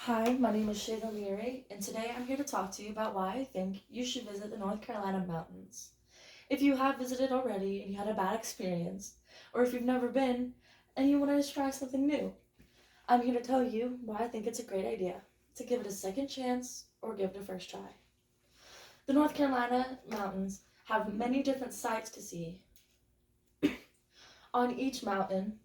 Hi, my name is Shayla Leary, and today I'm here to talk to you about why I think you should visit the North Carolina mountains. If you have visited already and you had a bad experience, or if you've never been and you want to try something new, I'm here to tell you why I think it's a great idea to give it a second chance or give it a first try. The North Carolina mountains have many different sights to see. On each mountain,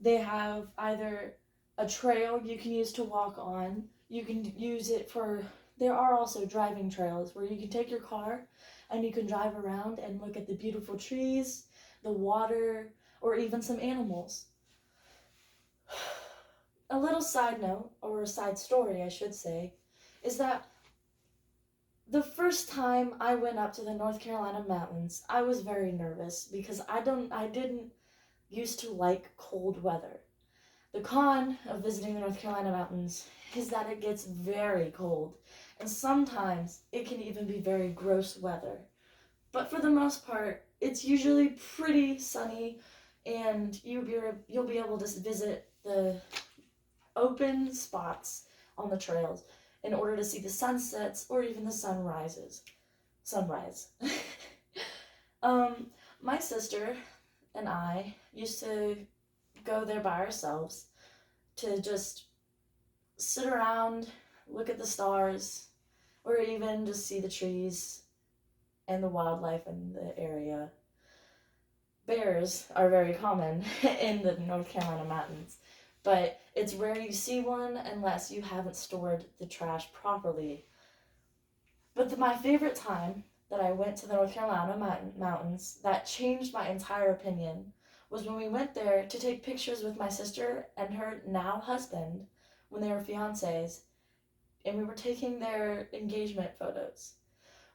they have either a trail you can use to walk on. You can use it for, there are also driving trails where you can take your car and you can drive around and look at the beautiful trees, the water, or even some animals. A little side note, or a side story, I should say, is that the first time I went up to the North Carolina mountains, I was very nervous because I didn't used to like cold weather. The con of visiting the North Carolina mountains is that it gets very cold, and sometimes it can even be very gross weather. But for the most part, it's usually pretty sunny, and you'll be able to visit the open spots on the trails in order to see the sunsets or even the sunrises. Sunrise. um, my sister and I used to go there by ourselves to just sit around, look at the stars, or even just see the trees and the wildlife in the area. Bears are very common in the North Carolina mountains, but it's rare you see one unless you haven't stored the trash properly. But my favorite time that I went to the North Carolina mountains that changed my entire opinion was when we went there to take pictures with my sister and her now husband when they were fiancés, and we were taking their engagement photos.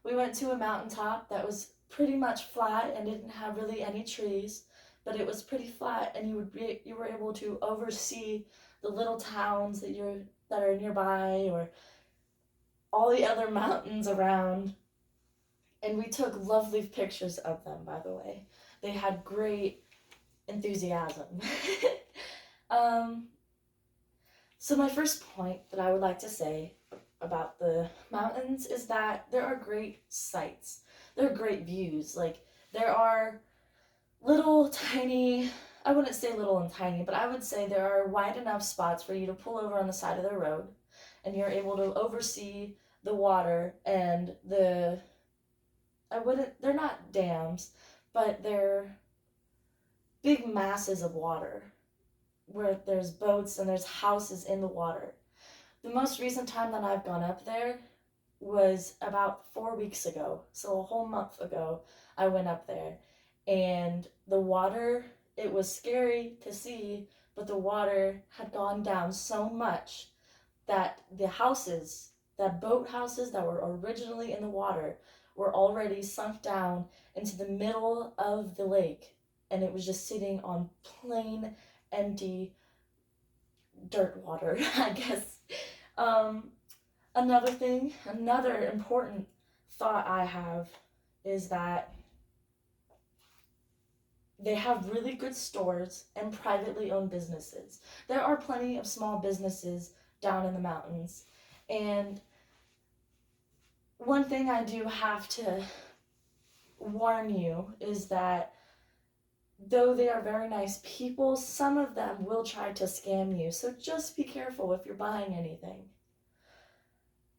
We went to a mountaintop that was pretty much flat and didn't have really any trees, but it was pretty flat, and you were able to oversee the little towns that are nearby, or all the other mountains around. And we took lovely pictures of them, by the way. They had great enthusiasm. um, so, my first point that I would like to say about the mountains is that there are great sights. There are great views. Like, there are little tiny, I wouldn't say little and tiny, but I would say there are wide enough spots for you to pull over on the side of the road, and you're able to oversee the water and they're not dams, but they're big masses of water where there's boats and there's houses in the water. The most recent time that I've gone up there was about 4 weeks ago. So a whole month ago, I went up there. And the water, it was scary to see, but the water had gone down so much that the boat houses that were originally in the water, were already sunk down into the middle of the lake. And it was just sitting on plain, empty dirt water, I guess. Um, another important thought I have is that they have really good stores and privately owned businesses. There are plenty of small businesses down in the mountains. And one thing I do have to warn you is that though they are very nice people, some of them will try to scam you. So just be careful if you're buying anything.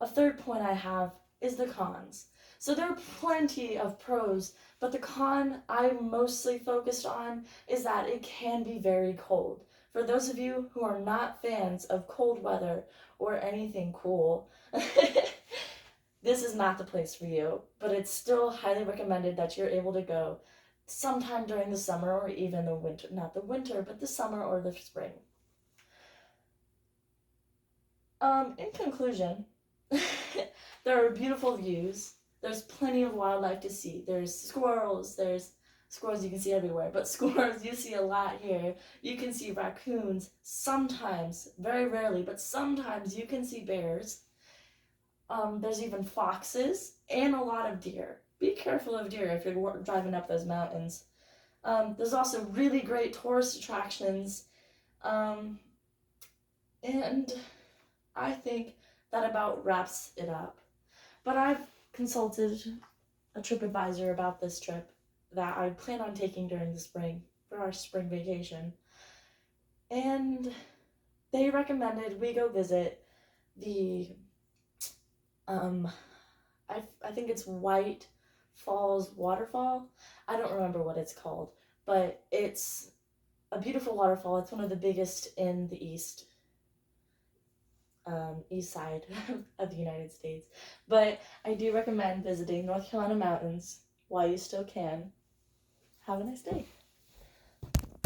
A third point I have is the cons. So there are plenty of pros, but the con I'm mostly focused on is that it can be very cold. For those of you who are not fans of cold weather or anything cool, this is not the place for you, but it's still highly recommended that you're able to go sometime during the summer or even the winter, not the winter, but the summer or the spring. In conclusion, there are beautiful views. There's plenty of wildlife to see. There's squirrels you can see everywhere, but squirrels you see a lot here. You can see raccoons sometimes, very rarely, but sometimes you can see bears. There's even foxes and a lot of deer. Be careful of deer if you're driving up those mountains. There's also really great tourist attractions. And I think that about wraps it up. But I've consulted a trip advisor about this trip that I plan on taking during the spring for our spring vacation. And they recommended we go visit the um I think it's White Falls waterfall. I don't remember what it's called, but it's a beautiful waterfall. It's one of the biggest in the east side of the United States. But I do recommend visiting North Carolina Mountains while you still can. Have a nice day.